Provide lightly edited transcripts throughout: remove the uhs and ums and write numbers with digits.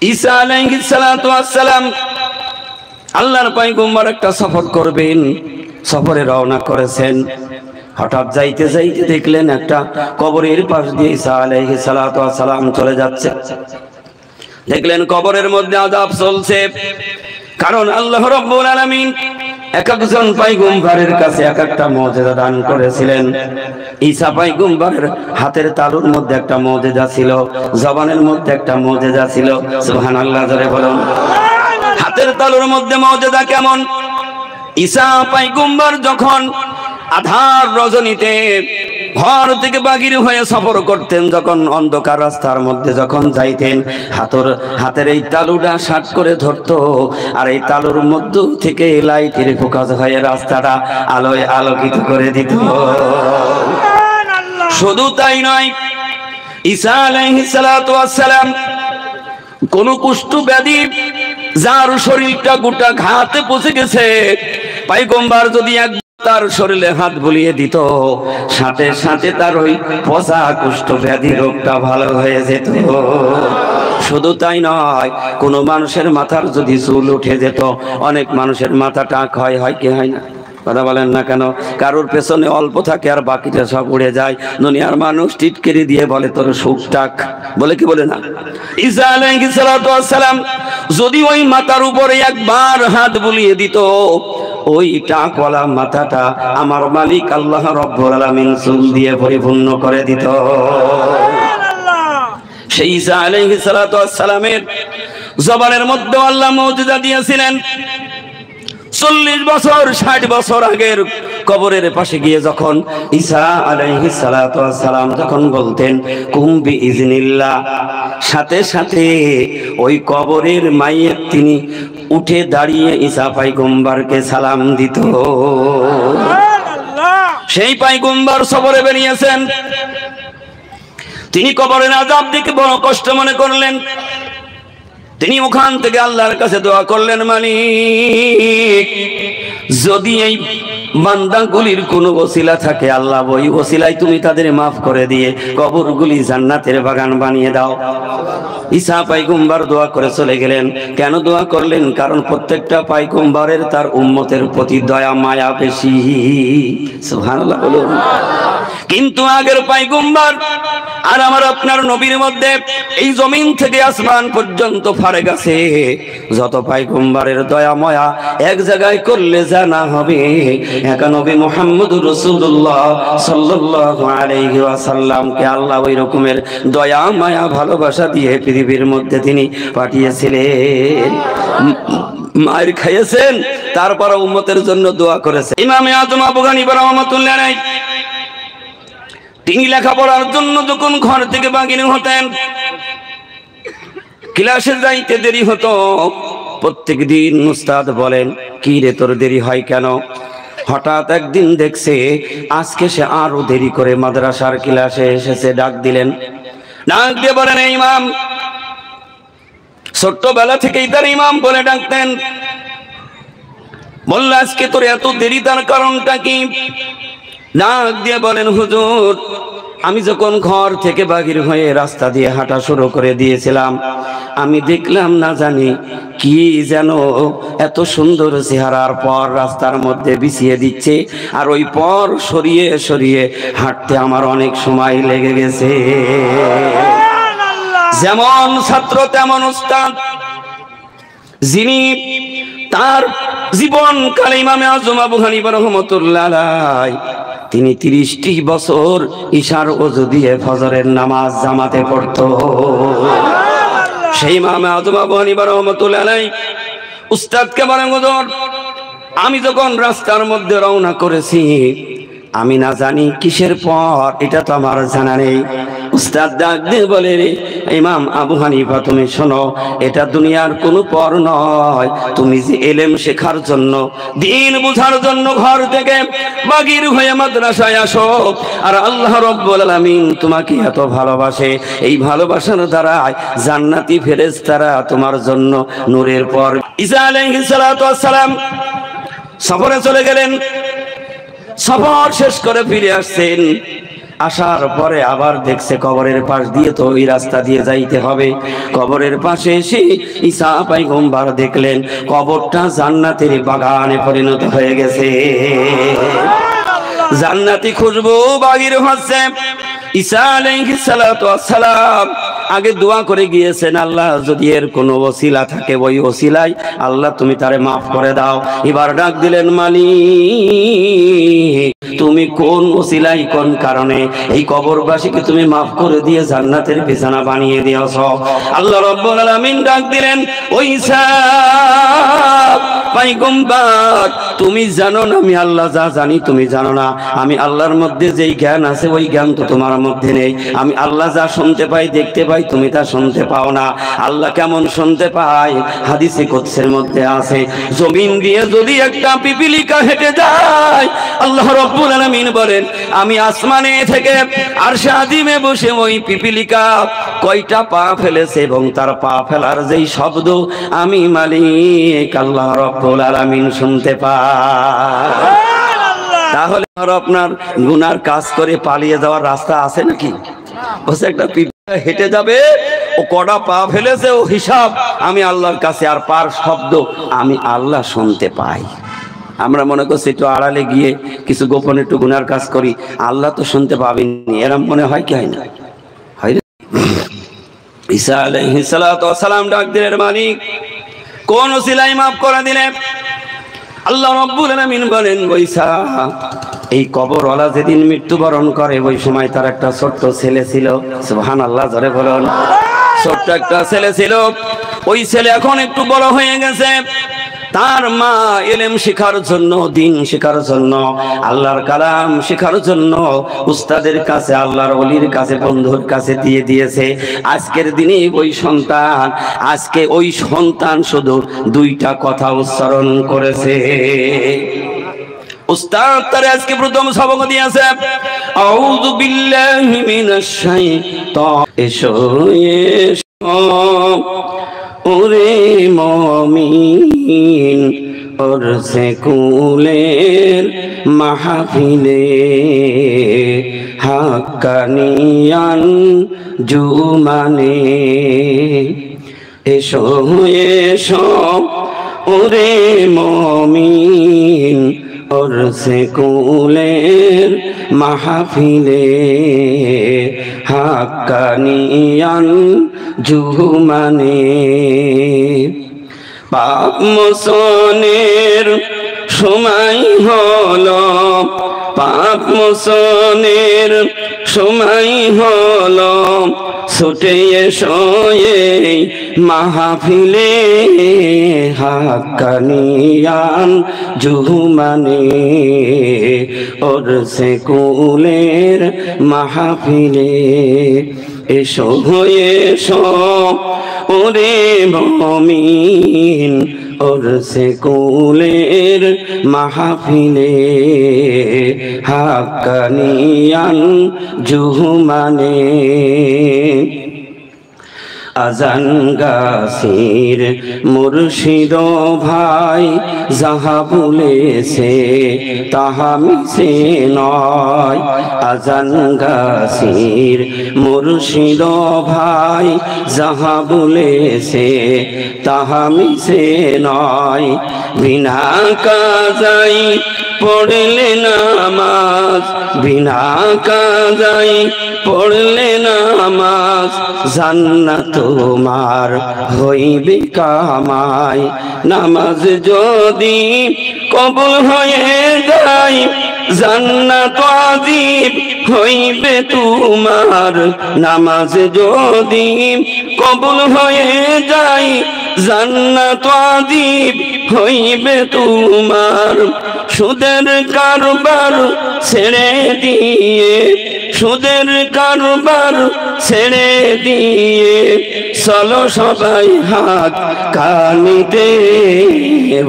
ঈসা আলাইহিস সালাতু ওয়াস সালাম আল্লাহর পয়গম্বর একটা সফর করবেন, সফরে রওনা করেছেন। হঠাৎ যাইতে যাইতে দেখলেন একটা কবরের পাশ দিয়ে ঈসা আলাইহিস সালাতু ওয়াস সালাম চলে যাচ্ছে। দেখলেন কবরের মধ্যে আযাব চলছে, কারণ আল্লাহ রাব্বুল আলামিন এক একজন পয়গম্বরের কাছে এক একটা মুজিজা দান করেছিলেন। ঈসা পয়গম্বরের হাতের তালুর মধ্যে একটা মুজিজা ছিল, জবানের মধ্যে একটা মুজিজা ছিল। সুবহানাল্লাহ, জোরে বলুন। হাতের তালুর মধ্যে মুজিজা কেমন? ঈসা পয়গম্বর যখন আধার রজনীতে ঘর থেকে বাহির হয়ে সফর করতেন, যখন অন্ধকার রাস্তার মধ্যে যখন যাইতেন, হাতের এই তালুটা শাট করে ধরতো, আর এই তালুর মধ্য থেকে লাইটের ফোকাস হয়ে রাস্তাটা আলোয় আলোকিত করে দিত। শুধু তাই নয়, ঈসা আলাইহিস সালাতু ওয়াস সালাম কোন কুষ্ঠ ব্যাধি যার শরীরটা গোটা ঘাতে পচে গেছে, পয়গম্বর যদি তার শরীরে হাত বুলিয়ে দিত, সাথে সাথে তার ওই পচা কুষ্ঠ ব্যাধি রোগটা ভালো হয়ে যেত। শুধু তাই নয়, কোন মানুষের মাথার যদি চুল উঠে যেত, অনেক মানুষের মাথা টাক হয়, হয় কি হয় না? কথা বলেন না কেন? কারোর পেছনে অল্প থাকে আর বাকিটা সব উড়ে যায়। দুনিয়ার মানুষ টিটকেরি দিয়ে বলে তোর সুখ টাক, বলে কি বলে না? ঈসা আলাইহিস সালাতু ওয়াস সালাম যদি ওই মাথার উপরে একবার হাত বুলিয়ে দিত, ওই টাকওয়ালা মাথাটা আমার মালিক আল্লাহ রাব্বুল আলামিন চুল দিয়ে পরিপূর্ণ করে দিত। সেই ঈসা আলাইহিস সালাতু ওয়াস সালামের জবানের মধ্যে আল্লাহ মুজিজা দিয়েছিলেন। 40 বছর 60 বছর আগের কবরের পাশে গিয়ে যখন ঈসা আলাইহিস সালাতু ওয়াস সালাম যখন বলতেন কুম বিইজনিল্লাহ, সাথে সাথে ওই কবরের মাইয়ের তিনি উঠে দাঁড়িয়ে ঈসা পয়গম্বরকে সালাম দিত। সেই পয়গম্বর সফরে বেরিয়েছেন, তিনি কবরের আযাব দেখে বড় কষ্ট মনে করলেন। তিনি ওখান থেকে আল্লাহর কাছে দোয়া করলেন, মালিক যদি এই বান্দাগুলির কোনো ওসিলা থাকে, আল্লাহ ওই ওসিলায় তুমি তাদের মাফ করে দিয়ে কবরগুলি জান্নাতের বাগান বানিয়ে দাও। ঈসা পয়গম্বর দোয়া করে চলে গেলেন। কেন দোয়া করলেন? কারণ প্রত্যেকটা পয়গম্বরের তার উম্মতের প্রতি দয়া মায়া বেশি। সুবহানাল্লাহ বলুন। কিন্তু আগের পয়গম্বর আর আমার আপনার নবীর মধ্যে এই জমিন থেকে আসমান পর্যন্ত ফারেক আছে। যত পয়গম্বরের দয়া মায়া এক জায়গায় করলে জানা হবে একা নবী মুহাম্মদুর রাসূলুল্লাহ সাল্লাল্লাহু আলাইহি ওয়াসাল্লামকে আল্লাহ ওই রকমের দয়া মায়া ভালোবাসা দিয়ে পৃথিবীর মধ্যে তিনি পাঠিয়েছিলেন। মায়ের খাইয়েছেন, তারপর উম্মতের জন্য দোয়া করেছেন। ইমামে আযম আবু হানিফা রাহমাতুল্লাহ আলাইহি তিনি লেখাপড়ার জন্য যখন ঘর থেকে বাহির হতেন, ক্লাসে যাইতে দেরি হতো। প্রত্যেক দিন উস্তাদ বলেন, কি রে তোর দেরি হয় কেন? হঠাৎ একদিন দেখছে আজকে সে আরো দেরি করে মাদ্রাসার ক্লাসে এসেছে। ডাক দিলেন, ডাক দিয়ে বলেন, ইমাম। ছোট্টবেলা থেকেই তার ইমাম বলে ডাকতেন। বলল, আজকে তোর এত দেরি, তার কারণটা কি? ডাক দিয়ে বলেন, হুজুর আমি যখন ঘর থেকে বাহির হয়ে রাস্তা দিয়ে হাঁটা শুরু করে দিয়েছিলাম, আমি দেখলাম না জানি কি যেন এত সুন্দর চেহারার পর রাস্তার মধ্যে বিছিয়ে দিচ্ছে, আর ওই পর সরিয়ে সরিয়ে হাঁটতে আমার অনেক সময় লেগে গেছে। যেমন ছাত্র তেমন উস্তাদ। যিনি তার জীবন কালে ইমামে আযম আবু হানিফা রাহমাতুল্লাহ আলাইহি তিনি 30টি বছর ইশার ওযু দিয়ে ফজরের নামাজ জামাতে পড়তো। সেই ইমামে আযম আবু হানিফা রাহমাতুল্লাহ আলাইহি উস্তাদকে বলেন, হুজুর আমি যখন রাস্তার মধ্যে রওনা করেছি, আমি না জানি কিসের পর, এটা তো আমার জানা নেই। উস্তাদ ডাক দিয়ে বলে, ইমাম আবু হানিফা তুমি শোনো, এটা দুনিয়ার কোনো পর নয়। তুমি যে ইলম শেখার জন্য, দ্বীন বুঝার জন্য ঘর থেকে বাহির হয়ে মাদ্রাসায় আসো, আর আল্লাহ রাব্বুল আলামিন তোমাকে এত ভালোবাসে, এই ভালোবাসার দ্বারা জান্নাতি ফেরেশতারা তোমার জন্য নূরের পর। ঈসা আলাইহিস সালাতু ওয়াস সালাম সফরে চলে গেলেন। সফর শেষ করে ফিরে আসছেন। আসার পরে আবার দেখছে কবরের পাশ দিয়ে তো ওই রাস্তা দিয়ে যাইতে হবে। কবরের পাশে এসে ঈসা পয়গম্বর দেখলেন কবরটা জান্নাতের বাগানে পরিণত হয়ে গেছে। জান্নাতি খুশবু বাহির হচ্ছে। ঈসা আলাইহিস সালাতু ওয়াস সালাম আগে দোয়া করে গিয়েছেন, আল্লাহ যদি এর কোনো ওসিলা থাকে ওই ওসিলায় আল্লাহ তুমি তারে মাফ করে দাও। এবার ডাক দিলেন, মালিক তুমি কোন ওসিলায় কোন কারণে এই কবরবাসীকে তুমি মাফ করে দিয়ে জান্নাতের বিছানা বানিয়ে দিয়েছ। আল্লাহ রাব্বুল আলামিন ডাক দিলেন, ওই ঈসা পয়গম্বর তুমি জানো না আমি আল্লাহ যা জানি তুমি জানো না। আমি আল্লাহর মধ্যে যেই জ্ঞান আছে ওই জ্ঞান তো তোমার মধ্যে নেই। আমি আল্লাহ যা শুনতে পাই দেখতে পাই তুমি তা শুনতে পাও না। আল্লাহ কেমন শুনতে পায়? হাদিসে কুদসির মধ্যে আছে, জমিন দিয়ে যদি একটা পিপিলিকা হেঁটে যায় আল্লাহ রাব্বুল আলামিন বলেন আমি আসমানে থেকে আরশে আজিমে বসে ওই পিপিলিকা কয়টা পা ফেলেছে এবং তার পা ফেলার যেই শব্দ আমি মালিক আল্লাহ রাব্বুল আলামিন শুনতে পায়। তাহলে আপনার গুনার কাজ করে পালিয়ে যাওয়ার রাস্তা আছে নাকি? বসে একটা পিপিলিকা হেঁটে যাবে, ও কটা পা ফেলেছে ও হিসাব আমি আল্লাহর কাছে, আর পার শব্দ আমি আল্লাহ শুনতে পাই। আমরা মনে করছি একটু আড়ালে গিয়ে কিছু গোপনে একটু গুনার কাজ করি, আল্লাহ তো শুনতে পাবেনি, এরম মনে হয় কি হয় না? হয় না? ঈসা আলাইহিস সালাতু ওয়াস সালাম ডাক দিলেন, মালিক কোন ওসিলায় মাফ করে দিলেন? আল্লাহ রাব্বুল আলামিন বলেন, ঈসা এই কবরওয়ালা যেদিন মৃত্যুবরণ করে ওই সময় তার একটা ছোট্ট ছেলে ছিল। সুবহানাল্লাহ, জোরে বলুন। ছোট্ট একটা ছেলে ছিল, ওই ছেলে এখন একটু বড় হয়ে গেছে। তার মা ইলম শেখার জন্য, দ্বীন শেখার জন্য, আল্লাহর কালাম শেখার জন্য উস্তাদের কাছে, আল্লাহর ওলির কাছে, বন্ধুর কাছে দিয়ে দিয়েছে। আজকের দিনে ওই সন্তান শুধু দুইটা কথা উচ্চারণ করেছে। উস্তাদ তার আজকে প্রথম সবক দিয়েছে, আউযু বিল্লাহি মিনাশ শাইতানির ওরে মুমিন ওর সেকুলের মাহফিলে হাক্কানিয়ান জুমানে এসো এসো ওরে মুমিন ওর সেকুলের মাহফিলে হাক্কানিয়ান জুমানে পাপ মোচনের সময় হলো, পাপ মোচনের সময় হলো, ছুটে এসো এই মাহফিলে হাক্কানিয়ান জুমানে ওর সেকুলের মাহফিলে এসো এসো ওরে মুমিন ওর সেকুলের মাহফিলে হাক্কানিয়ান জুমানে আজান গাছির মুর্শিদ ভাই যাহা বলেছে তাহা মিছে নয়। আজান গাছির মুর্শিদ ভাই যাহা বলেছে তাহা মিছে নয়। বিনা কাজাই পড়লে নামাজ, বিনা কাজাই পড়লে নামাজ, জান্নাত তোমার হইবে কামাই। নামাজ যদি কবুল হয়ে যায় জান্নাত ওয়াজিব হইবে তোমার। নামাজ যদি কবুল হয়ে যায় জান্নাত ওয়াজিব হইবে তোমার। সুদের কারবার ছেড়ে দিয়ে, সুদের কারবার ছেড়ে দিয়ে চলো সবাই হাত কানিতে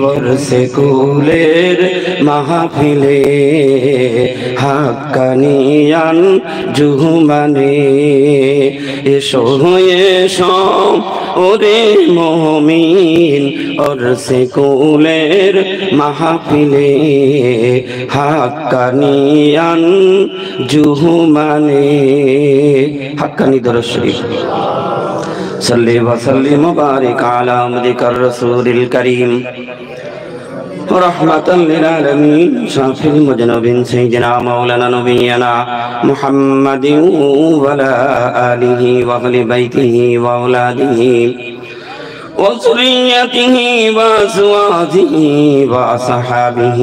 বর্ষে কুলের মাহফিলে হাক্কানিয়ান জুহমানে এসো এসো ওরে মুমিন ওরসে কুলের মাহফিলে হাক্কানিয়ান জুহমানে। হাক্কানি দরুদ শরীফ। صلي وسلم وبارك على عبدك الرسول الكريم رحمة للعالمين شافي المذنبين سيدنا مولانا نبينا محمد وعلى آله وأهل بيته وأولاده وذريته وأزواجه وأصحابه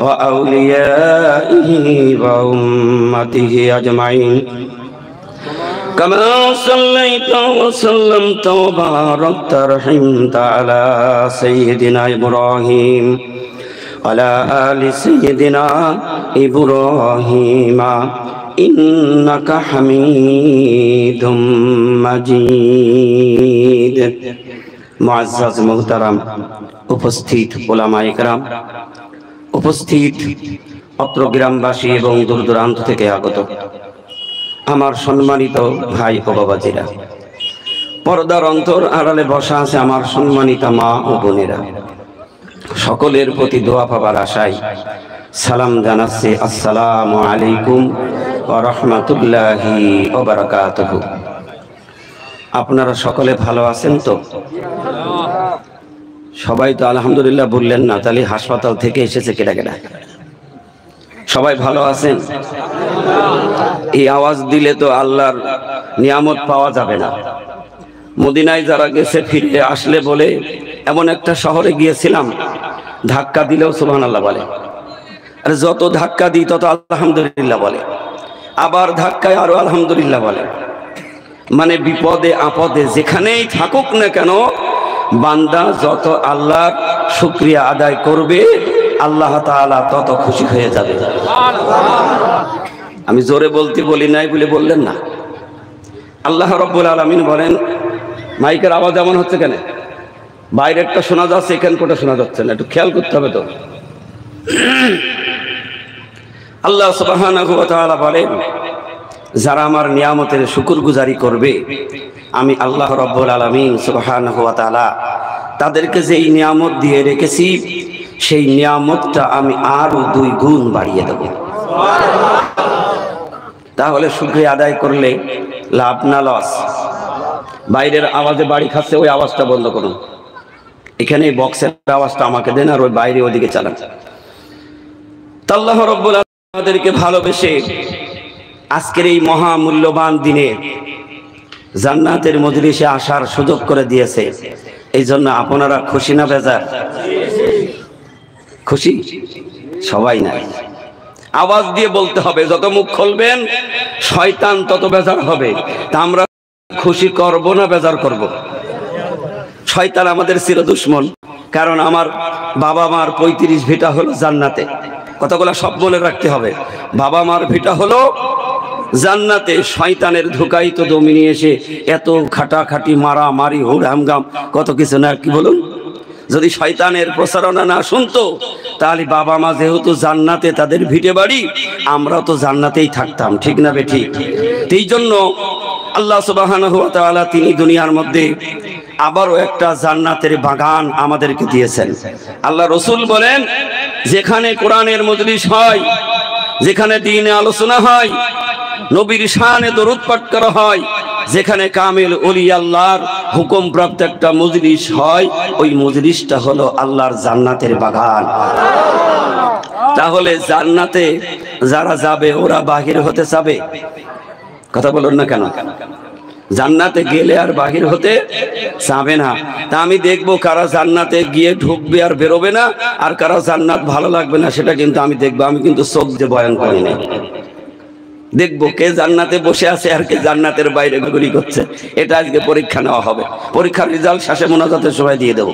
وأوليائه وأمته أجمعين كما صليت وسلمت وباركت رحمت على سيدنا إبراهيم وعلى آل سيدنا إبراهيم إنك حميد مجيد। মুআজ্জাজ মুহতারাম উপস্থিত উলামায়ে কেরাম, উপস্থিত অত্র গ্রামবাসী এবং দূর দূরান্ত থেকে আগত আমার সম্মানিত ভাই ও বাবাজিরা, পর্দার অন্তর আড়ালে বসা আছে আমার সম্মানিতা মা ও বোনেরা, সকলের প্রতি দোয়া পাবার আশায় সালাম জানাচ্ছি। আসসালামু আলাইকুম ওয়া রাহমাতুল্লাহি ওয়া বারাকাতুহু। আপনারা সকলে ভালো আছেন তো? সবাই তো আলহামদুলিল্লাহ বললেন না, তাহলে হাসপাতাল থেকে এসেছে কেডা কেডা? সবাই ভালো আছেন? এই আওয়াজ দিলে তো আল্লাহর নিয়ামত পাওয়া যাবে না। মদিনায় যারা গেছে ফিরে আসলে বলে, এমন একটা শহরে গিয়েছিলাম ধাক্কা দিলেও সুবহানাল্লাহ বলে, আর যত ধাক্কা দিই তত আলহামদুলিল্লাহ বলে, আবার ধাক্কায় আরো আলহামদুলিল্লাহ বলে। মানে বিপদে আপদে যেখানেই থাকুক না কেন, বান্দা যত আল্লাহর শুকরিয়া আদায় করবে আল্লাহ তাআলা তত খুশি হয়ে যাবে। আমি জোরে বলতে বলি নাই বলে বললেন না। আল্লাহ রাব্বুল আলামিন বলেন, মাইকের আওয়াজ এমন হচ্ছে কেন? বাইরেরটা শোনা যাচ্ছে, এখানটা শোনা যাচ্ছে না, একটু খেয়াল করতে হবে তো। আল্লাহ সুবহানাহু ওয়া তাআলা বলেন, যারা আমার নিয়ামতের শুকরগুজারি করবে আমি আল্লাহ রাব্বুল আলামিন সুবহানাহু ওয়া তাআলা তাদেরকে যেই নিয়ামত দিয়ে রেখেছি সেই নিয়ামতটা আমি আরো 2 গুণ বাড়িয়ে দেব। তাহলে শুকরিয়া আদায় করলে লাভ না লস? বাইরের আওয়াজে বাড়ি খাচ্ছে, ওই আওয়াজটা বন্ধ করুন। এখানে বক্সের আওয়াজটা আমাকে দেন, আর ওই বাইরে ওদিকে চালান। আল্লাহ রাব্বুল আলামিন আমাদেরকে ভালোবেসে আজকের এই মহামূল্যবান দিনে জান্নাতের মজলিসে আসার সুযোগ করে দিয়েছে। এই জন্য আপনারা খুশি না বেজার? খুশি সবাই নাই, আওয়াজ দিয়ে বলতে হবে। যত মুখ খুলবেন শয়তান তত বেজার হবে। তা আমরা খুশি করব না বেজার করব? শয়তান আমাদের চির দুশমন, কারণ আমার বাবা মার 35 ভিটা হলো জান্নাতে। কতগুলা সব বলে রাখতে হবে। বাবা মার ভিটা হলো জান্নাতে। শয়তানের ধোঁকাই তো দমিনি এসে এত খাটাখাটি মারামারি হুড়হামগাম কত কিছু না, কি বলুন? যদি শয়তানের প্রচারণা না শুনতো তাহলে বাবা মা যেহেতু জান্নাতে, তাদের ভিটে বাড়ি, আমরা তো জান্নাতেই থাকতাম, ঠিক না বেঠিক? এই জন্য আল্লাহ সুবহানাহু ওয়া তাআলা তিনি দুনিয়ার মধ্যে আবারও একটা জান্নাতের বাগান আমাদেরকে দিয়েছেন। আল্লাহ রসুল বলেন, যেখানে কোরআনের মজলিস হয়, যেখানে দ্বীনে আলোচনা হয়, নবীর শানে দরুদ পাঠ করা হয়, যেখানে কামিল ওলি আল্লাহর হুকুম প্রাপ্ত একটা মজলিস হয়, ওই মজলিসটা হলো আল্লাহর জান্নাতের বাগান। তাহলে জান্নাতে যারা যাবে ওরা বাহির হতে চাবে? কথা বলুন না কেন? জান্নাতে গেলে আর বাহির হতে চাবে না। তা আমি দেখবো কারা জান্নাতে গিয়ে ঢুকবে আর বেরোবে না, আর কারা জান্নাত ভালো লাগবে না, সেটা কিন্তু আমি দেখবো। আমি কিন্তু চোখ দিয়ে বয়ান করি না, দেখবো কে জান্নাতে বসে আছে আর কে জান্নাতের বাইরে ঘুরি করছে। এটা আজকে পরীক্ষা নেওয়া হবে। পরীক্ষার রেজাল্ট শেষে মোনাজাতের সময় দিয়ে দেবো।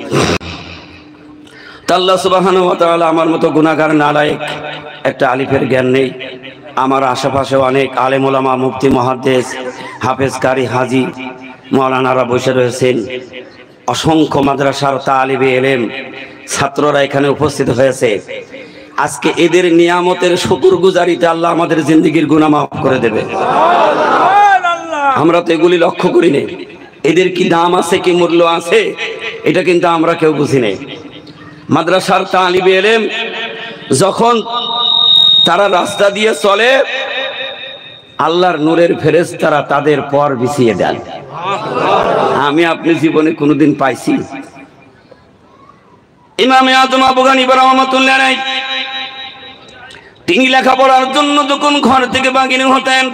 আল্লাহ সুবহানাহু ওয়া তাআলা আমার মতো গুনাহগার নালায়েক একটা আলিফের জ্ঞান নেই। আমার আশেপাশে অনেক আলেম ওলামা, মুফতি, মুহাদ্দিস, হাফেজ, কারি, হাজি, মাওলানারা বসে রয়েছেন, অসংখ্য মাদ্রাসার তালিবে ইলম ছাত্ররা এখানে উপস্থিত হয়েছে। আজকে এদের নিয়ামতের শুকরগুজারিতে আল্লাহ আমাদের জিন্দেগির গুনাহ মাফ করে দেবে। আমরা তো এগুলি লক্ষ্য করি না, এদের কি দাম আছে, কি মূল্য আছে, এটা কিন্তু আমরা কেউ বুঝি না। মাদ্রাসার তালিবে ইলম যখন তারা রাস্তা দিয়ে চলে, আল্লাহর নূরের ফেরেশতারা তাদের পর বিছিয়ে দেন। আমি আপনি জীবনে কোনোদিন পাইছি? ইমামে আজম আবু হানিফা রাহমাতুল্লাহ আলাইহি তিনি লেখাপড়ার জন্য যখন ঘর থেকে বাগির হতেন,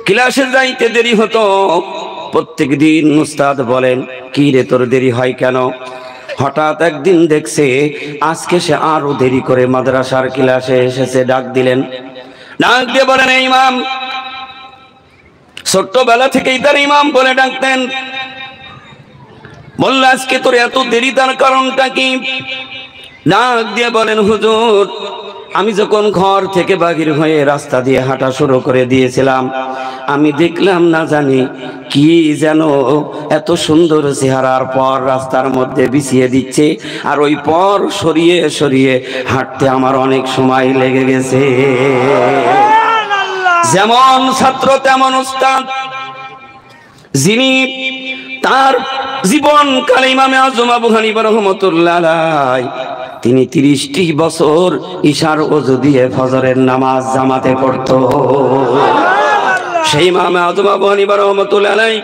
ক্লাসে যাইতে দেরি হতো। প্রত্যেক দিন উস্তাদ বলেন, কি রে তোর দেরি হয় কেন? হঠাৎ একদিন দেখছে আজকে সে আরো দেরি করে মাদ্রাসার ক্লাসে এসেছে। ডাক দিলেন, ডাক দিয়ে বলেন, ইমাম। ছোট্টবেলা থেকেই তার ইমাম বলে ডাকতেন। বলল, আজকে তোর এত দেরি, তার কারণটা কি? ডাক দিয়ে বলেন, হুজুর, আমি যখন ঘর থেকে বাহির হয়ে রাস্তা দিয়ে হাঁটা শুরু করে দিয়েছিলাম, আমি দেখলাম না জানি কি যেন এত সুন্দর চেহারার পর রাস্তার মধ্যে বিছিয়ে দিচ্ছে, আর ওই পর সরিয়ে সরিয়ে হাঁটতে আমার অনেক সময় লেগে গেছে। যেমন ছাত্র তেমন উস্তাদ। যিনি তার জীবনকালে ইমামে আজম আবু হানিফা রাহমাতুল্লাহ আলাইহি তিনি 30টি বছর ইশার ওযু দিয়ে ফজরের নামাজ জামাতে পড়তো। সেই ইমামে আজম আবু হানিফা রাহমাতুল্লাহ আলাইহি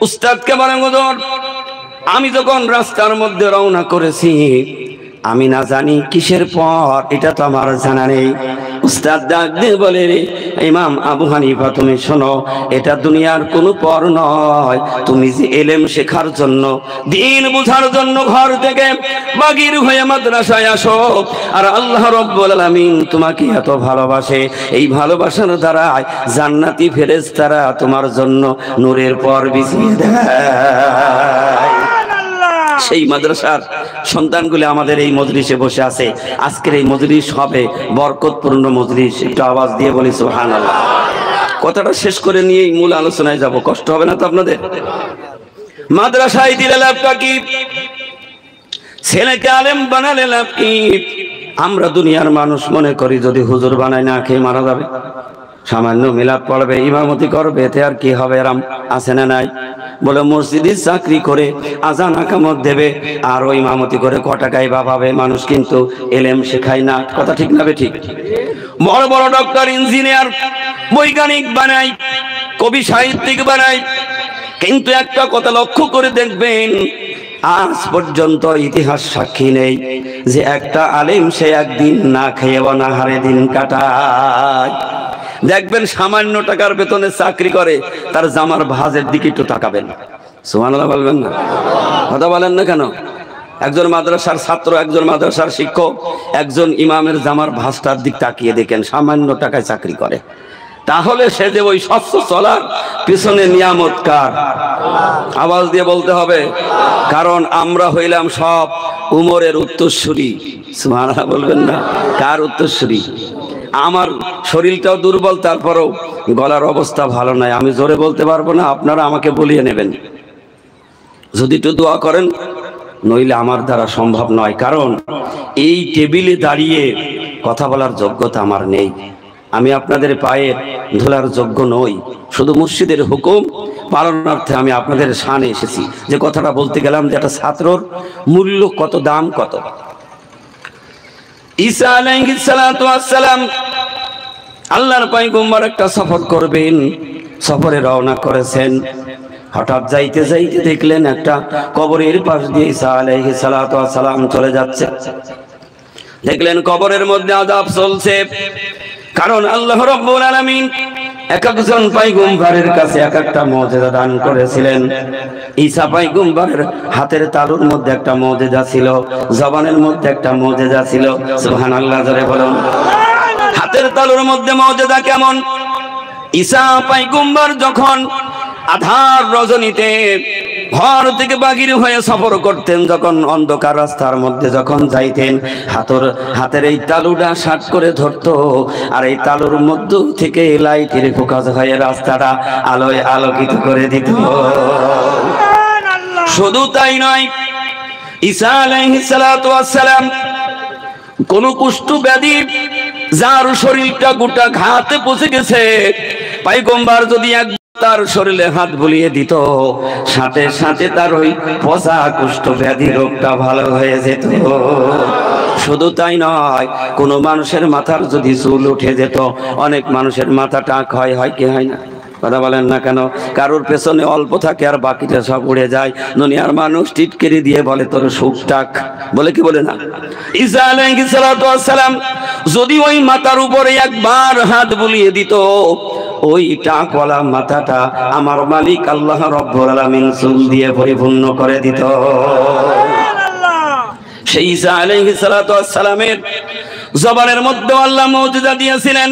উস্তাদকে বলেন, হুজুর, আমি যখন রাস্তার মধ্যে রওনা করেছি, আমি না জানি কিসের পর, এটা তো আমার জানা নেই। উস্তাদ ডাক দিয়ে বলে, ইমাম আবু হানিফা, তুমি শোনো, এটা দুনিয়ার কোনো পর নয়। তুমি যে ইলম শেখার জন্য, দ্বীন বুঝার জন্য ঘর থেকে বাগির হয়ে মাদ্রাসায় আসো, আর আল্লাহ রাব্বুল আলামিন তোমাকে এত ভালোবাসে, এই ভালোবাসার দ্বারাই জান্নাতি ফেরেশতারা তোমার জন্য নূরের পর বিছিয়ে দেয়। সেই মাদ্রাসার সন্তানগুলি আমাদের এই মজলিসে বসে আছে। আজকের এই মজলিস হবে বরকতপূর্ণ মজলিস। একটু আওয়াজ দিয়ে বলি সুবহানাল্লাহ। কথাটা শেষ করে নিয়েই মূল আলোচনায় যাব, কষ্ট হবে না তো আপনাদের? মাদ্রাসায় দিলে লাভটা কি? ছেলেকে আলেম বানালে লাভ কি? আমরা দুনিয়ার মানুষ মনে করি যদি হুজুর বানায় না খেয়ে মারা যাবে, সামান্য মিলাদ পড়বে, ইমামতি করবে, এতে আর কি হবে? আরাম আছে না নাই? বলে মসজিদে চাকরি করে আজান আকামত দেবে আর ওই ইমামতি করে ক টাকায় বা পাবে। মানুষ কিন্তু ইলম শেখায় না। কথা ঠিক না ঠিক? বড় বড় ডক্টর, ইঞ্জিনিয়ার, বৈজ্ঞানিক বানাই, কবি সাহিত্যিক বানাই, কিন্তু একটা কথা লক্ষ্য করে দেখবেন, আজ পর্যন্ত ইতিহাস সাক্ষী নেই যে একটা আলেম সে একদিন না খেয়ে অনাহারে দিন কাটায়। দেখবেন সামান্য টাকার বেতনে চাকরি করে, তার জামার ভাঁজের দিকে একটু তাকাবেন। সুবহানাল্লাহ বলবেন না? কথা বলেন না কেন? একজন মাদ্রাসার ছাত্র, একজন মাদ্রাসার শিক্ষক, একজন ইমামের জামার ভাঁজটার দিক তাকিয়ে দেখেন, সামান্য টাকায় চাকরি করে। তাহলে সে যে ওই স্বচ্ছ চলার পিছনে নিয়ামত কার? আওয়াজ দিয়ে বলতে হবে। কারণ আমরা হইলাম সব উমরের উত্তরসূরি। সুবহানাল্লাহ বলবেন না? কার উত্তরসূরি? আমার শরীরটাও দুর্বল, তারপরেও গলার অবস্থা ভালো নয়, আমি জোরে বলতে পারবো না, আপনারা আমাকে বলিয়ে নেবেন যদি একটু দোয়া করেন, নইলে আমার দ্বারা সম্ভব নয়। কারণ এই টেবিলে দাঁড়িয়ে কথা বলার যোগ্যতা আমার নেই, আমি আপনাদের পায়ের ধুলার যোগ্য নই। শুধু মুর্শিদের হুকুম পালনার্থে আমি আপনাদের সামনে এসেছি। যে কথাটা বলতে গেলাম যে একটা ছাত্রর মূল্য কত, দাম কত। ঈসা আলাইহিস সালাতু ওয়াস সালাম আল্লাহর পয়গম্বর একটা সফর করবেন, সফরে রওনা করেছেন। হঠাৎ যাইতে যাইতে দেখলেন একটা কবরের পাশ দিয়ে ঈসা আলাইহিস সালাতু ওয়াস সালাম চলে যাচ্ছে। দেখলেন কবরের মধ্যে আযাব চলছে, কারণ আল্লাহ রাব্বুল আলামিন এক একজন পয়গম্বরের কাছে এক একটা মুজিজা দান করেছিলেন। ঈসা পয়গম্বরের হাতের তালুর মধ্যে একটা মুজিজা ছিল, জবানের মধ্যে একটা মুজিজা ছিল। সুবহানাল্লাহ জোরে বলুন। হাতের তালুর মধ্যে মুজিজা কেমন? ঈসা পয়গম্বর যখন আধার রজনীতে ঘর থেকে বাহির হয়ে সফর করতেন, যখন অন্ধকার রাস্তার মধ্যে যখন যাইতেন, হাতের এই তালুটা শার্ট করে ধরতো, আর এই তালুর মধ্য থেকে লাইটের ফোকাস হয়ে রাস্তাটা আলোয় আলোকিত করে দিত। শুধু তাই নয়, ঈসা আলাইহিস সালাতু ওয়াস সালাম কোন কুষ্ঠ ব্যাধি, যার শরীরটা গোটা ঘাতে পচে গেছে, পয়গম্বর যদি তার শরীরে হাত বুলিয়ে দিত, সাথে সাথে তার ওই পচা কুষ্ঠ ব্যাধি রোগটা ভালো হয়ে যেত। শুধু তাই নয়, কোন মানুষের মাথার যদি চুল উঠে যেত, অনেক মানুষের মাথা টাক হয় কি হয় না? কথা বলেন না কেন? কারোর পেছনে অল্প থাকে আর বাকিটা সব উড়ে যায়। দুনিয়ার মানুষ টিটকেরি দিয়ে বলে তোর সুখ টাক, বলে কি বলে না? ঈসা আলাইহিস সালাতু ওয়াস সালাম যদি ওই মাথার উপরে একবার হাত বুলিয়ে দিত, ওই টাকওয়ালা মাথাটা আমার মালিক আল্লাহ রাব্বুল আলামিন চুল দিয়ে পরিপূর্ণ করে দিত। সেই ঈসা আলাইহিস সালাতু ওয়াস সালামের জবানের মধ্যে আল্লাহ মুজিজা দিয়েছিলেন।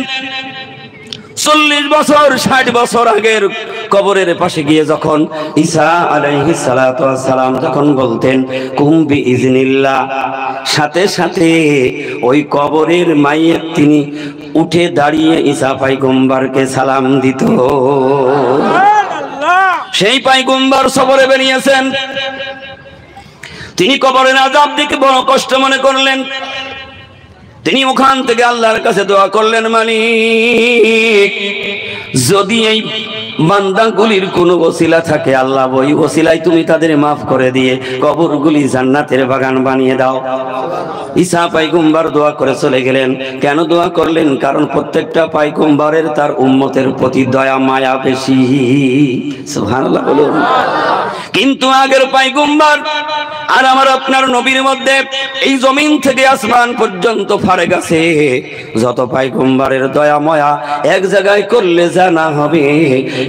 40 বছর 60 বছর আগের কবরের পাশে গিয়ে যখন ঈসা আলাইহিস সালাতু ওয়াস সালাম যখন বলতেন কুম বিইজনিল্লাহ, সাথে সাথে ওই কবরের মাইয়ের তিনি উঠে দাঁড়িয়ে ঈসা পয়গম্বরকে সালাম দিত। সেই পয়গম্বর সফরে বেরিয়েছেন, তিনি কবরের আযাব দেখে বড় কষ্ট মনে করলেন। তিনি ওখান থেকে আল্লাহর কাছে দোয়া করলেন, মালিক যদি এই বান্দাগুলির কোনো ওসিলা থাকে, আল্লাহ ওই ওসিলায় তুমি তাদের মাফ করে দিয়ে কবরগুলি জান্নাতের বাগান বানিয়ে দাও। ঈসা পয়গম্বর দোয়া করে চলে গেলেন। কেন দোয়া করলেন? কারণ প্রত্যেকটা পয়গম্বরের তার উম্মতের প্রতি দয়া মায়া বেশি। সুবহানাল্লাহ বলুন। কিন্তু আগের পয়গম্বর আর আমার আপনার নবীর মধ্যে এই জমিন থেকে আসমান পর্যন্ত ফারেক আছে। যত পয়গম্বরের দয়া মায়া এক জায়গায় করলে জানা হবে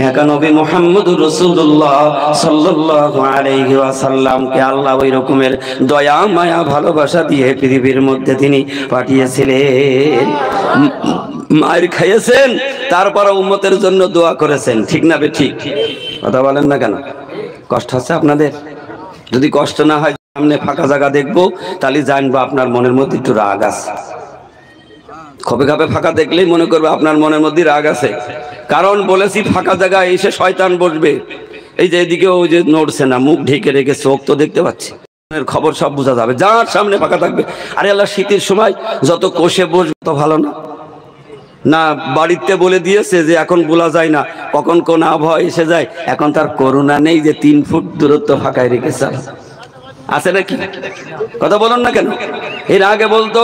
এক নবী মুহাম্মদুর রাসূলুল্লাহ সাল্লাল্লাহু আলাইহি ওয়াসাল্লামকে আল্লাহ ওই রকমের দয়া মায়া ভালোবাসা দিয়ে পৃথিবীর মধ্যে তিনি পাঠিয়েছিলেন। মায়ের খাইয়েছেন, তারপর উম্মতের জন্য দোয়া করেছেন। ঠিক না ঠিক? কথা বলেন না কেন? কষ্ট হচ্ছে আপনাদের? যদি কষ্ট না হয়, সামনে ফাঁকা জায়গা দেখবো, তাহলে জানবো আপনার মনের মধ্যে একটু রাগ আছে। খপে খাপে ফাঁকা দেখলেই মনে করবে আপনার মনের মধ্যে রাগ আছে। কারণ বলেছি ফাঁকা জায়গায় এসে শয়তান বসবে। এই যে এদিকে ওই যে নড়ছে না, মুখ ঢেকে রেখে, চোখ তো দেখতে পাচ্ছি, খবর সব বোঝা যাবে। যার সামনে ফাঁকা থাকবে, আরে আল্লাহ শীতের সময় যত কোষে বসবে তত ভালো না? না বাড়িতে বলে দিয়েছে যে এখন বলা যায় না কখন কোন আবহাওয়া এসে যায়। এখন তার করোনা নেই যে 3 ফুট দূরত্ব ফাঁকায় রেখেছে, আছে নাকি? কথা বলুন না কেন? এর আগে বলতো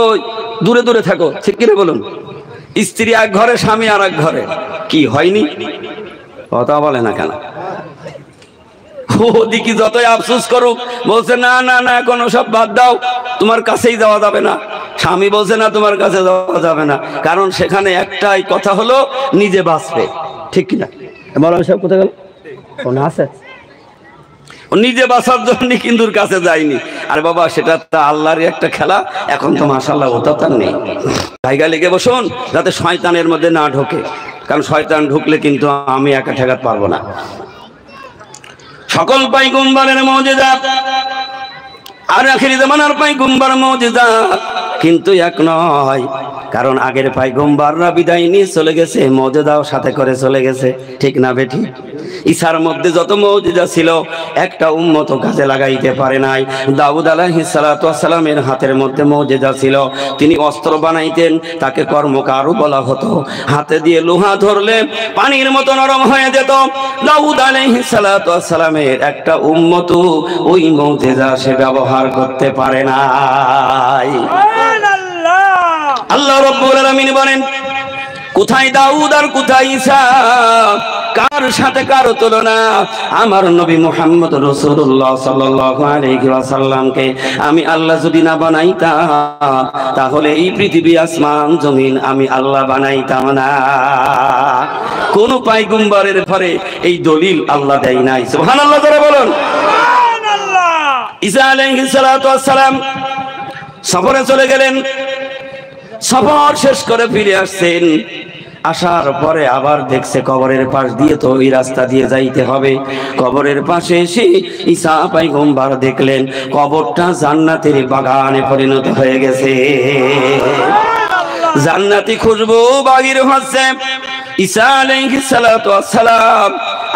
দূরে দূরে থাকো, ঠিক কিনা বলুন? স্ত্রী এক ঘরে, স্বামী আর এক ঘরে, কি হয়নি? কথা বলে না কেন? ওদিকে যতই আফসোস করুক, বলছে না না না এখন সব বাদ দাও, তোমার কাছেই যাওয়া যাবে না। স্বামী বলছে না তোমার কাছে যাওয়া যাবে না, কারণ সেখানে একটাই কথা হলো নিজে বাঁচবে, ঠিক কিনা? মৌলানা সাহেব কোথায় গেল? কোন আছে? নিজে বাঁচার জন্য কিন্তু কাছে যায়নি। আর বাবা সেটা তো আল্লাহরই একটা খেলা। এখন তো মাশাআল্লাহ ওটা তার নেই। জায়গা লেগে বসুন যাতে শয়তানের মধ্যে না ঢোকে, কারণ শয়তান ঢুকলে কিন্তু আমি একা ঠেকাতে পারবো না। সকল পয়গম্বরের মুজিজা আর আখিরি জামানার পয়গম্বর মুজিজা কিন্তু এক নয়, কারণ আগের পয়গম্বররা বিদায় নিয়ে চলে গেছে, মুজিজাও সাথে করে চলে গেছে, ঠিক না বেটি? ঈসার মধ্যে যত মুজিজা ছিল একটা উম্মত কাজে লাগাইতে পারে নাই। দাউদ আলাইহিস সালাতু ওয়াস সালামের হাতের মধ্যে মুজিজা ছিল, তিনি অস্ত্র বানাইতেন, তাকে কর্মকারও বলা হতো। হাতে দিয়ে লোহা ধরলে পানির মতো নরম হয়ে যেত। দাউদ আলাইহিস সালাতু ওয়াস সালামের একটা উম্মত ওই মুজিজা সে ব্যবহার করতে পারে নাই। আল্লাহ রাব্বুল আলামিন বলেন, কোথায় দাউদ আর কোথায় ঈসা, কার সাথে কার তুলনা? আমার নবী মুহাম্মদ রাসূলুল্লাহ সাল্লাল্লাহু আলাইহি ওয়াসাল্লামকে আমি আল্লাহ যদি না বানাইতাম, তাহলে এই পৃথিবী আসমান জমিন আমি আল্লাহ বানাইতাম না। কোন পয়গম্বরের ঘরে এই দলিল আল্লাহ দেয় নাই। সুবহানাল্লাহ যারা বলুন। সুবহানাল্লাহ। ঈসা আলাইহিস সালাতু ওয়াস সালাম সফরে চলে গেলেন, সফর শেষ করে ফিরে আসছেন। আসার পরে আবার দেখছে কবরের পাশ দিয়ে তো ওই রাস্তা দিয়ে যাইতে হবে। কবরের পাশে এসে ঈসা পয়গম্বর দেখলেন কবরটা জান্নাতের বাগানে পরিণত হয়ে গেছে। জান্নাতি খুশবু বাহির হচ্ছে। ঈসা আলাইহিস সালাতু ওয়াস সালাম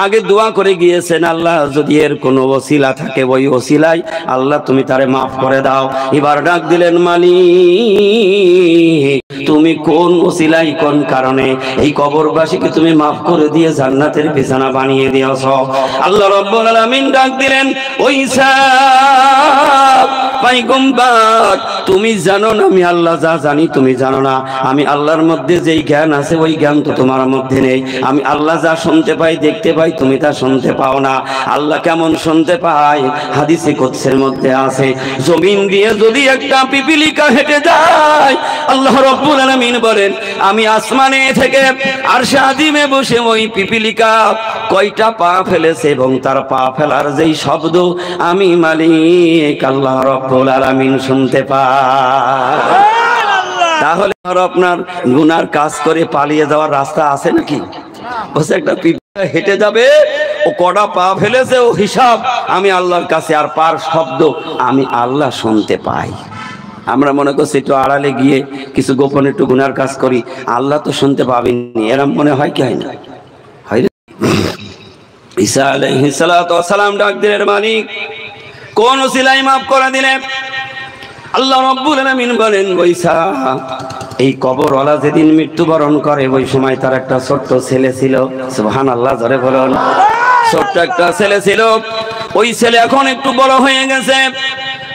আগে দোয়া করে গিয়েছেন, আল্লাহ যদি এর কোনো ওসিলা থাকে ওই ওসিলায় আল্লাহ তুমি তারে মাফ করে দাও। এবার ডাক দিলেন, মালিক তুমি কোন ওসিলাই কোন কারণে এই কবরবাসীকে তুমি মাফ করে দিয়ে জান্নাতের বিছানা বানিয়ে দিয়েছ? আল্লাহ রাব্বুল আলামিন ডাক দিলেন, ওই ঈসা পয়গম্বর তুমি জানো না আমি আল্লাহ যা জানি তুমি জানো না। আমি আল্লাহর মধ্যে যেই জ্ঞান আছে ওই জ্ঞান তো তোমার মধ্যে নেই। আমি আল্লাহ যা শুনতে পাই দেখতে পাই তুমি তা শুনতে পাও না। আল্লাহ কেমন শুনতে পায়? হাদিসে কুদসির মধ্যে আছে, জমিন দিয়ে যদি একটা পিপিলিকা হেঁটে যায় আল্লাহ রাব্বুল আলামিন বলেন আমি আসমানে থেকে আরশে আযিমে বসে ওই পিপিলিকা কয়টা পা ফেলেছে এবং তার পা ফেলার যেই শব্দ আমি মালিক আল্লাহ রাব্বুল আলামিন শুনতে পাই। তাহলে আর আপনার গুনার কাজ করে পালিয়ে যাওয়ার রাস্তা আছে নাকি? বসে একটা পিপিলিকা হেঁটে যাবে, ও কটা পা ফেলেছে ও হিসাব আমি আল্লাহর কাছে, আর পার শব্দ আমি আল্লাহ শুনতে পাই। আমরা মনে করছি একটু আড়ালে গিয়ে কিছু গোপনে একটু গুনার কাজ করি, আল্লাহ তো শুনতে পাবেনি, এরম মনে হয় কি হয় না? হয়। ঈসা আলাইহিস সালাতু ওয়াস সালাম ডাক দিলেন, মালিক কোন ওসিলাই মাফ করে দিলেন? আল্লাহ রাব্বুল আলামিন বলেন, ঈসা এই কবরওয়ালা যেদিন মৃত্যুবরণ করে ওই সময় তার একটা ছোট্ট ছেলে ছিল। সুবহানাল্লাহ, জোরে বলুন। ছোট্ট একটা ছেলে ছিল, ওই ছেলে এখন একটু বড় হয়ে গেছে।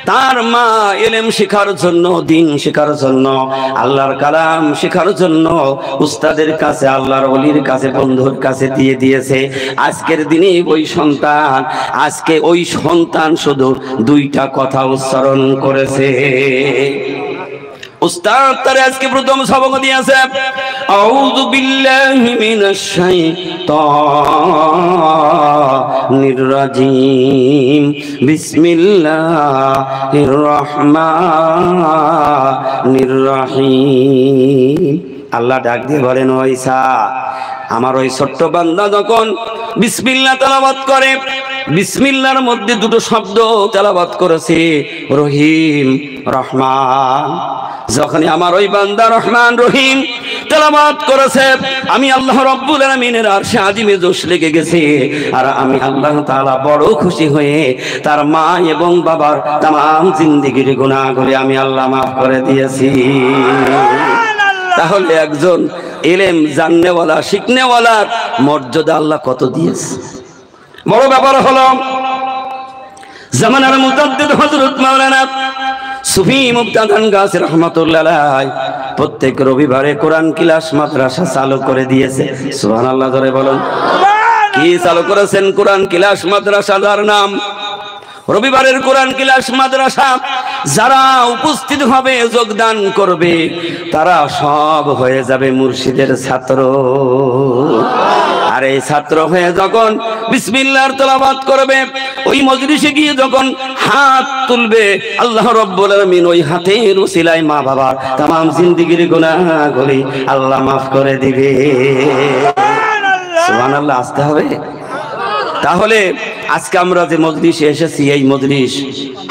তার মা ইলম শেখার জন্য, দ্বীন শেখার জন্য, আল্লাহর কালাম শেখার জন্য উস্তাদের কাছে, আল্লাহর ওলির কাছে, বন্ধুর কাছে দিয়ে দিয়েছে। আজকের দিনে ওই সন্তান শুধু দুইটা কথা উচ্চারণ করেছে। উস্তাদ তার আজকে প্রথম সবক দিয়েছে, আউযু বিল্লাহি মিনাশ শাইতানির রাজিম, বিসমিল্লাহির রহমানির রহিম। আল্লাহ ডাক দিয়ে বলেন, ও ঈসা আমার ওই ছোট্ট বান্দা যখন বিসমিল্লাহ তেলাওয়াত করে, বিসমিল্লাহর মধ্যে দুটো শব্দ তেলাওয়াত করেছে, রহিম রহমান। যখনই আমার ওই বান্দা রহমান রহিম তেলাওয়াত করেছে আমি আল্লাহ রাব্বুল আলামিনের আরশে আযিমে জোশ লেগে গেছে, আর আমি আল্লাহ তাআলা বড় খুশি হয়ে তার মা এবং বাবার तमाम জিন্দেগীর গুনাহগুলি আমি আল্লাহ মাফ করে দিয়েছি। তাহলে একজন ইলম জাননেওয়ালা, শিখনেওয়ালার মর্যাদা আল্লাহ কত দিয়েছে। বড় ব্যাপার হলো জামানার মুজাদ্দিদ হযরত মাওলানা সুফি মুবতাদান গাছী রাহমাতুল্লাহ আলাইহি প্রত্যেক রবিবারে কোরআন ক্লাস মাদ্রাসা চালু করে দিয়েছে। সুবহানাল্লাহ, জোরে বলুন। কি চালু করেছেন? কোরআন ক্লাস মাদ্রাসা, যার নাম রবিবারের কোরআন ক্লাস মাদ্রাসা। যারা উপস্থিত হবে, যোগদান করবে, তারা সব হয়ে যাবে মুর্শিদের ছাত্র। আর এই ছাত্র হয়ে যখন বিসমিল্লাহর তেলাওয়াত করবে, ওই মজলিসে গিয়ে যখন হাত তুলবে, আল্লাহ রাব্বুল আলামিন ওই হাতের উসিলায় মা বাবার तमाम জিন্দেগীর গুনাহগুলি আল্লাহ মাফ করে দিবে। সুবহানাল্লাহ, আসতে হবে। তাহলে আজকে আমরা যে মজলিসে এসেছি, এই মজলিস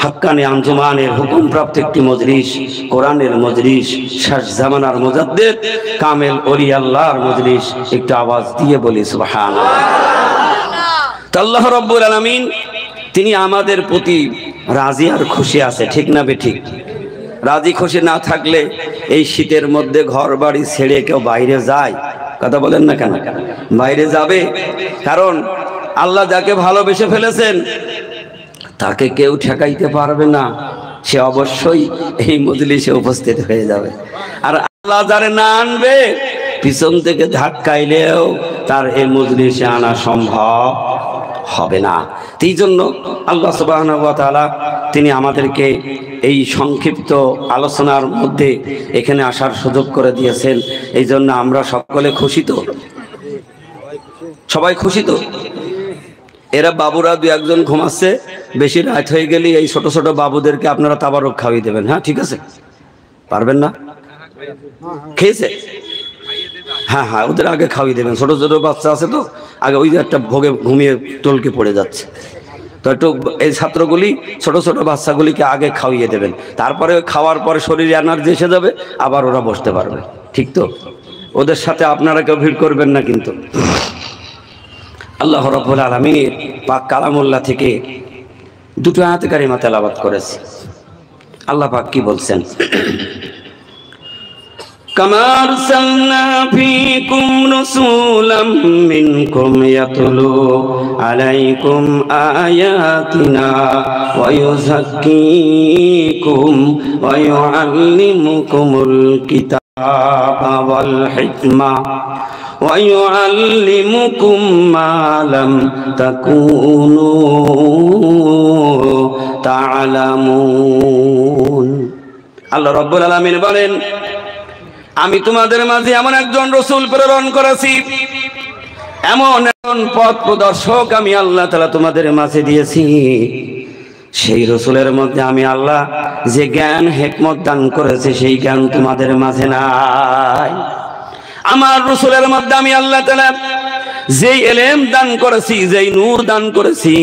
হাক্কানি আঞ্জুমানের হুকুমপ্রাপ্ত একটি মজলিস, কোরআনের মজলিস, শেষ জামানার মুজাদ্দিদ কামেল ওলি আল্লাহর মজলিস। একটু আওয়াজ দিয়ে বলি সুবহানাল্লাহ। আল্লাহ রাব্বুল আলামিন তিনি আমাদের প্রতি রাজি আর খুশি আছে, ঠিক না বেঠিক? রাজি খুশি না থাকলে এই শীতের মধ্যে ঘর বাড়ি ছেড়ে কেউ বাইরে যায়? কথা বলেন না কেন? বাইরে যাবে, কারণ আল্লাহ যাকে ভালোবেসে ফেলেছেন তাকে কেউ ঠেকাইতে পারবে না, সে অবশ্যই এই মজলিসে উপস্থিত হয়ে যাবে। আর আল্লাহ যারে না আনবে, পিছন থেকে ধাক্কাইলেও তার এই মজলিসে আনা সম্ভব হবে না। এই জন্য আল্লাহ সুবহানাহু ওয়া তাআলা তিনি আমাদেরকে এই সংক্ষিপ্ত আলোচনার মধ্যে এখানে আসার সুযোগ করে দিয়েছেন। এই জন্য আমরা সকলে খুশি তো? সবাই খুশি তো? এরা বাবুরা দু একজন ঘুমাচ্ছে, বেশি রাত হয়ে গেলে এই ছোট ছোট বাবুদেরকে আপনারা তাবারক খাওয়িয়ে দেবেন। হ্যাঁ, ঠিক আছে? পারবেন না? খেয়েছে? হ্যাঁ হ্যাঁ, ওদের আগে খাওয়িয়ে দেবেন, ছোট ছোট বাচ্চা আছে তো, আগে ওই যে একটা ভোগে ঘুমিয়ে টলকে পড়ে যাচ্ছে, তো একটু এই ছাত্রগুলি ছোট ছোট বাচ্চাগুলিকে আগে খাওয়িয়ে দেবেন, তারপরে খাওয়ার পরে শরীরে এনার্জি এসে যাবে, আবার ওরা বসতে পারবে, ঠিক তো? ওদের সাথে আপনারা কেউ ভিড় করবেন না কিন্তু। আল্লাহ রাব্বুল আলামিন পাক কালামুল্লাহ থেকে দুটো আয়াত কারিমা তেলাওয়াত করেছে। আল্লাহ পাক কি বলছেন? কামা আরসালনা ফীকুম রাসূলাম মিনকুম ইয়াতলু আলাইকুম আয়াতিনা ওয়া ইউযাক্কিকুম ওয়া ইউআল্লিমুকুমুল কিতাবা ওয়াল হিকমা ওয়া ইউআল্লিমুকুম মা লাম তাকুনু তা'লামুন। আল্লাহ রাব্বুল আলামিন বলেন, আমি তোমাদের মাঝে এমন একজন রাসূল প্রেরণ করেছি, এমন একজন পথ প্রদর্শক আমি আল্লাহ তাআলা তোমাদের মাঝে দিয়েছি। সেই রাসূলের মধ্যে আমি আল্লাহ যে জ্ঞান হিকমত দান করেছে, সেই জ্ঞান তোমাদের মাঝে নাই। আমার রাসূলের মধ্যে আমি আল্লাহ তাআলা যেই ইলম দান করেছি, যেই নূর দান করেছি,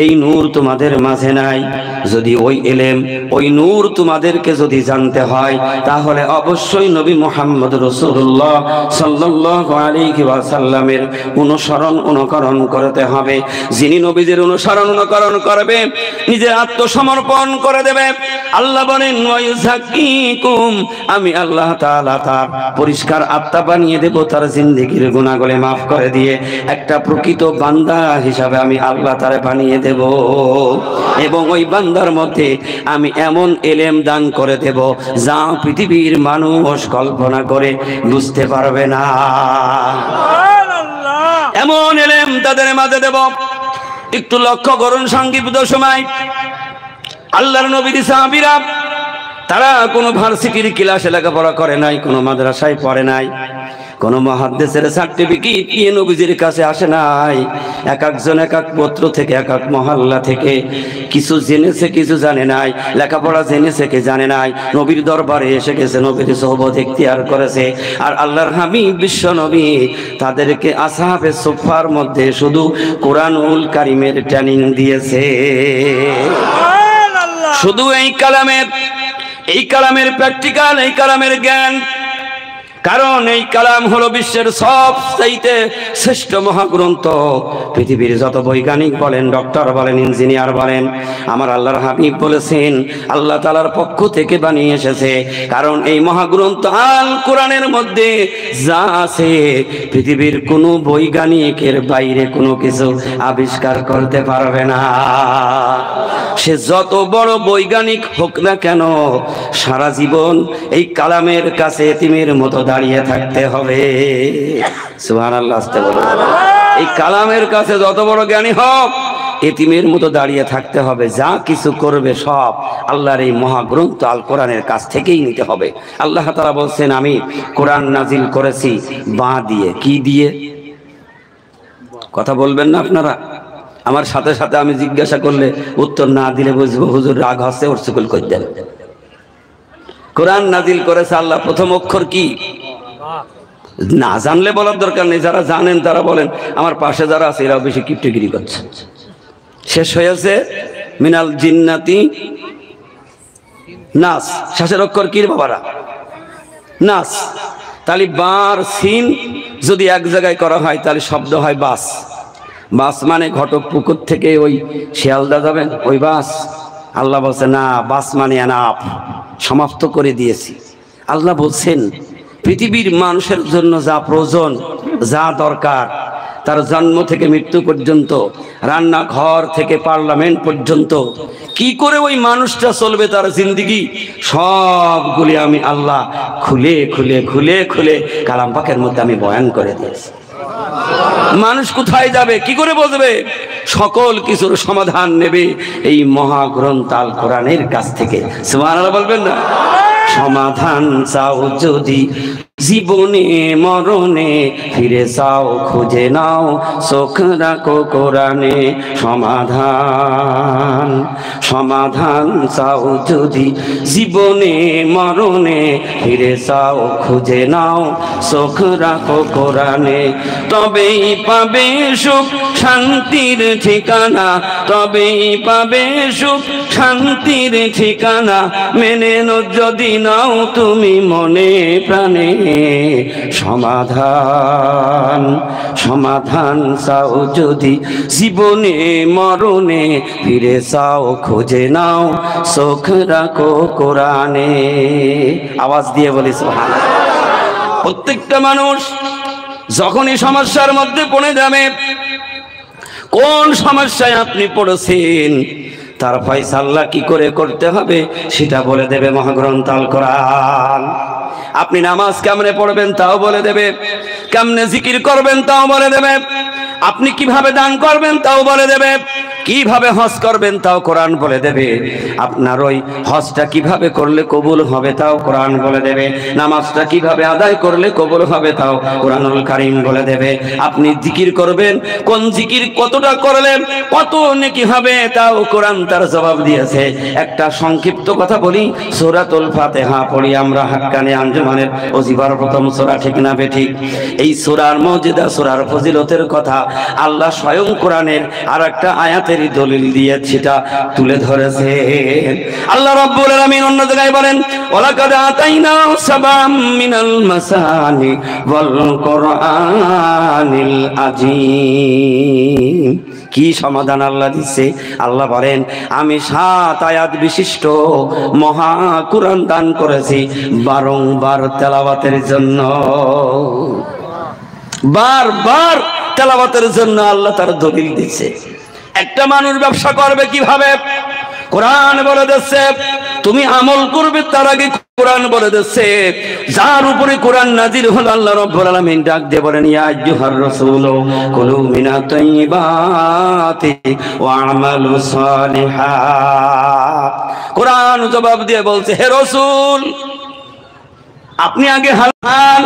এই নূর তোমাদের মাঝে নাই। যদি ওই ইলম, ওই নূর তোমাদেরকে যদি জানতে হয়, তাহলে অবশ্যই নবী মুহাম্মদ রাসূলুল্লাহ সাল্লাল্লাহু আলাইহি ওয়াসাল্লামের অনুকরণ করতে হবে। যিনি নবীদের অনুকরণ করবে, নিজের আত্মসমর্পণ করে দেবে, আল্লাহ বলেন ওয়া ইউযাক্কিকুম, আমি আল্লাহ তাআলা তার পরিষ্কার আত্মা বানিয়ে দেব, তার জিন্দেগির গুনাহগুলো মাফ করে দিয়ে একটা প্রকৃত বান্দা হিসাবে আমি আল্লাহ তাআলা বানিয়ে দেব। এবং ওই বান্দার মধ্যে আমি এমন ইলম দান করে দেব যা পৃথিবীর মানুষ কল্পনা করে বুঝতে পারবে না। এমন ইলম তাদের মাঝে দেব। একটু লক্ষ্য করুন, সংক্ষিপ্ত সময় আল্লাহর নবীর সাহাবীরা তারা কোনো ভার্সিটির ক্লাসে লেখাপড়া করে নাই, কোনো মাদ্রাসায় পড়ে নাই, কোনো মুহাদ্দিসের সার্টিফিকেট নিয়ে নবীজির কাছে আসে নাই। এক একজন এক এক গোত্র থেকে, এক এক মহল্লা থেকে, কিছু জেনেছে কিছু জানে নাই, লেখাপড়া জেনেছে কে জানে নাই, নবীর দরবারে এসে গেছে, নবীর সোহবত ইখতিয়ার করেছে। আর আল্লাহর হাবিব বিশ্ব নবী তাদেরকে আসহাবে সুফফার মধ্যে শুধু কোরআনুল কারীমের ট্রেনিং দিয়েছে। শুধু এই কালামের প্র্যাকটিক্যাল, এই কালামের জ্ঞান। কারণ এই কালাম হলো বিশ্বের সবচাইতে শ্রেষ্ঠ মহাগ্রন্থ। পৃথিবীর যত বৈজ্ঞানিক বলেন, ডক্টর বলেন, ইঞ্জিনিয়ার বলেন, আমার আল্লাহর হাবিব বলেছেন আল্লাহ তাআলার পক্ষ থেকে বানিয়ে এসেছে। কারণ এই মহাগ্রন্থ আল কোরআনের মধ্যে যা আছে, পৃথিবীর কোনো বৈজ্ঞানিকের বাইরে কোনো কিছু আবিষ্কার করতে পারবে না। সে যত বড় বৈজ্ঞানিক হোক না কেন, সারা জীবন এই কালামের কাছে এতিমের মতো দাঁড়িয়ে থাকতে হবে। সুবহানাল্লাহ, আস্তে বলো। এই কালামের কাছে যত বড় জ্ঞানী হোক, এতিমের মতো দাঁড়িয়ে থাকতে হবে। যা কিছু করবে সব আল্লাহর এই মহাগ্রন্থ আল কোরআনের কাছ থেকেই নিতে হবে। আল্লাহ তাআলা বলছেন, আমি কোরআন নাজিল করেছি বাঁ দিয়ে। কি দিয়ে? কথা বলবেন না আপনারা? আমার সাথে সাথে আমি জিজ্ঞাসা করলে উত্তর না দিলে বুঝবো হুজুর রাগ হচ্ছে, ওর সুকুল করে দেন। কোরআন নাজিল করেছে আল্লাহ, প্রথম অক্ষর কি? না জানলে বলার দরকার নেই, যারা জানেন তারা বলেন। আমার পাশে যারা আছে এরাও বেশি কিপটেগিরি করছে। শেষ হয়েছে মিনাল জিন্নাতি নাস, শেষের অক্ষর কি বাবারা? নাস। তাহলে বার সিন যদি এক জায়গায় করা হয় তাহলে শব্দ হয় বাস। বাস মানে ঘটক পুকুর থেকে ওই শিয়ালদা যাবেন ওই বাস। আল্লাহ বলছে না, বাস মানে এনাফ, সমাপ্ত করে দিয়েছি। আল্লাহ বলছেন পৃথিবীর মানুষের জন্য যা প্রয়োজন, যা দরকার, তার জন্ম থেকে মৃত্যু পর্যন্ত, রান্নাঘর থেকে পার্লামেন্ট পর্যন্ত, কি করে ওই মানুষটা চলবে তার জিন্দেগি, সবগুলি আমি আল্লাহ খুলে খুলে খুলে খুলে কালাম পাকের মধ্যে আমি বয়ান করে দিয়েছি। মানুষ কোথায় যাবে, কি করে বুঝবে? সকল কিছুর সমাধান নেবে এই মহাগ্রন্থ আল কোরআনের কাছ থেকে। সুবহানাল্লাহ বলবেন না? সমাধান চাও যদি জীবনে মরণে ফিরে চাও খুঁজে নাও চোখ রাখো কোরআনে সমাধান সমাধান চাও যদি জীবনে মরণে ফিরে চাও খুঁজে নাও চোখ রাখো কোরআনে তবেই পাবে সুখ শান্তির ঠিকানা তবেই পাবে সুখ শান্তির ঠিকানা মেনে যদি নাও তুমি মনে প্রাণে সমাধান সমাধান চাও যদি জীবনে মরণে ফিরে চাও খুঁজে নাও চোখ রাখো কোরআনে। আওয়াজ দিয়ে বলি সুবহানাল্লাহ। প্রত্যেকটা মানুষ যখনই সমস্যার মধ্যে পড়ে যাবে, কোন সমস্যায় আপনি পড়েছেন তার ফয়সালা কি করে করতে হবে সেটা বলে দেবে মহাগ্রন্থ আল কোরআন। আপনি নামাজ কেমনে পড়বেন তাও বলে দেবে, কেমনে জিকির করবেন তাও বলে দেবে, আপনি কিভাবে দান করবেন তাও বলে দেবে, কিভাবে হজ করবেন তাও কোরআন বলে দেবে, আপনার ওই হজটা কিভাবে করলে কবুল হবে তাও কোরআন বলে দেবে, নামাজটা কিভাবে আদায় করলে কবুল হবে তাও কোরআনুল কারীম বলে দেবে, আপনি জিকির করবেন কোন জিকির কতটা করলে কত নেকি হবে তাও কোরআন তার জবাব দিয়েছে। একটা সংক্ষিপ্ত কথা বলি, সূরাতুল ফাতিহা পড়ি আমরা হাক্কানি আঞ্জুমানের ওজিফার প্রথম সূরা, ঠিক না বেঠিক? এই সূরার মর্যাদা সূরার ফজিলতের কথা আল্লাহ স্বয়ং কোরআনের আর একটা আয়াতের দলিল দিয়ে সেটা তুলে ধরেছে। আল্লাহ রাব্বুল আলামিন অন্য জায়গায় বলেন ওয়ালাকাদ আতাইনা সাবাম মিনাল মাসানি ওয়াল কোরআনিল আযীম। কি সমাধান আল্লাহ দিচ্ছে! আল্লাহ বলেন আমি 7 আয়াত বিশিষ্ট মহা কুরআন দান করেছি বারংবার তেলাওয়াতের জন্য। বারবার তেলাওয়াতের জন্য আল্লাহ তার দলিল দিচ্ছে। একটা মানুষ ব্যবসা করবে কিভাবে, কোরআন বলে দিচ্ছে। তুমি আমল করবে তার আগে কোরআন বলে দিচ্ছে। যার উপরে কোরআন নাজিল হলো আল্লাহ রাব্বুল আলামিন ডাক দিয়ে বলেন ইয়া আইয়ুহার রাসূল কুলু মিনাত তাইয়্যিবাতি ওয়া আমালু সালিহাত। কোরআন জবাব দিয়ে বলছে হে রাসূল আপনি আগে হালাল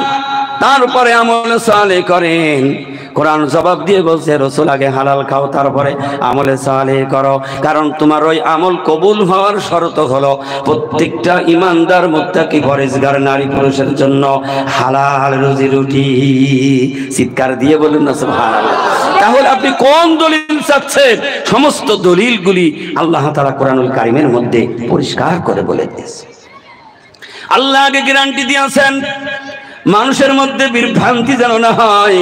তারপরে আমল সালেহ করেন। কোরআন জবাব দিয়ে বলছে রাসূল আগে হালাল খাও তারপরে আমলে সালেহ করো, কারণ তোমার ওই আমল কবুল হওয়ার শর্ত হলো প্রত্যেকটা ইমানদার মুত্তাকি পরহেজগার নারী পুরুষের জন্য হালাল রুজি রুটি। চিৎকার দিয়ে বলুন না সুবহানাল্লাহ। তাহলে আপনি কোন দলিল চাচ্ছেন? সমস্ত দলিলগুলি আল্লাহ তাআলা কোরআনুল কারীমের মধ্যে পরিষ্কার করে বলে দিয়েছে। আল্লাহ আগে গ্যারান্টি দিয়েছেন মানুষের মধ্যে বিভ্রান্তি যেন না হয়।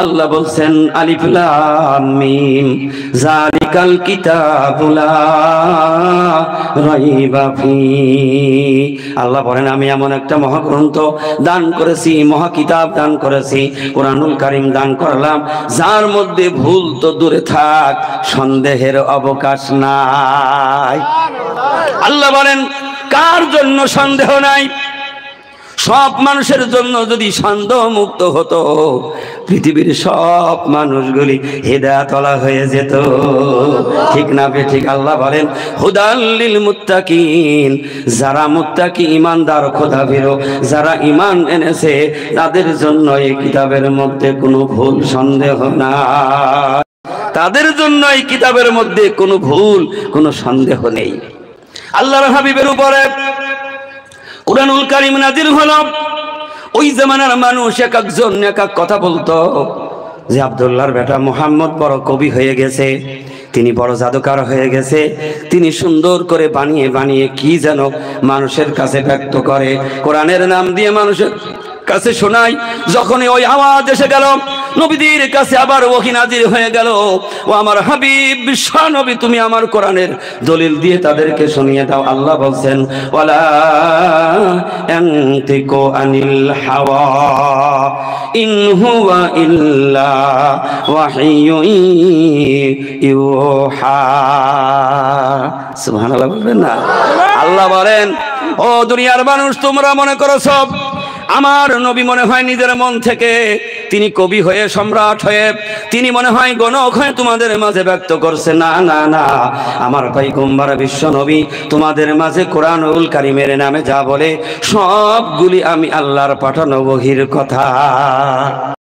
আল্লাহ বলছেন আলিফ লাম মিম যালিকাল কিতাবু লা রাইবা ফি। আল্লাহ বলেন আমি এমন একটা মহাগ্রন্থ দান করেছি, মহা কিতাব দান করেছি, কোরআনুল কারীম দান করলাম যার মধ্যে ভুল তো দূরে থাক সন্দেহের অবকাশ নাই। আল্লাহ বলেন কার জন্য সন্দেহ নাই? সব মানুষের জন্য যদি সন্দেহ মুক্ত হতো পৃথিবীর সব মানুষগুলি হেদায়েতওয়ালা হয়ে যেত, ঠিক না বেঠিক? আল্লাহ বলেন হুদাল লিল মুত্তাকিন, যারা মুত্তাকি ইমানদার খোদাভীরু যারা ঈমান এনেছে তাদের জন্য এই কিতাবের মধ্যে কোনো ভুল সন্দেহ নাই, তাদের জন্য এই কিতাবের মধ্যে কোনো ভুল কোনো সন্দেহ নেই। আল্লাহর হাবিবের উপরে কোরআনুল কারীম নাযিল হলো। ওই জামানার মানুষ এক একজন এক এক কথা বলতো যে আব্দুল্লাহর বেটা মুহাম্মদ বড় কবি হয়ে গেছে, তিনি বড় জাদুকর হয়ে গেছে, তিনি সুন্দর করে বানিয়ে বানিয়ে কি যেন মানুষের কাছে ব্যক্ত করে, কোরআনের নাম দিয়ে মানুষের কাছে শোনায়। যখনই ওই আওয়াজ এসে গেল নবীদের কাছে আবার ওহী নাযিল হয়ে গেল, ও আমার হাবিব বিশ্ব নবী তুমি আমার কোরআনের দলিল দিয়ে তাদেরকে শুনিয়ে দাও। আল্লাহ বলছেন ওয়ালা ইয়ানতিকু আনিল হাওয়া ইন হুয়া ইল্লা ওয়াহিয়ুন ইউহা। সুবহানাল্লাহ বলবেন না? আল্লাহ বলেন ও দুনিয়ার মানুষ তোমরা মনে করো সব আমার নবী মনে হয় নিজের মন থেকে তিনি কবি হয়ে, সম্রাট হয়ে, তিনি মনে হয় গণক হয়ে তোমাদের মাঝে ব্যক্ত করছে। না না না, আমার পয়গম্বর বিশ্ব নবী তোমাদের মাঝে কোরআনুল কারীমের নামে যা বলে সবগুলি আমি আল্লাহর পাঠানো ওহীর কথা।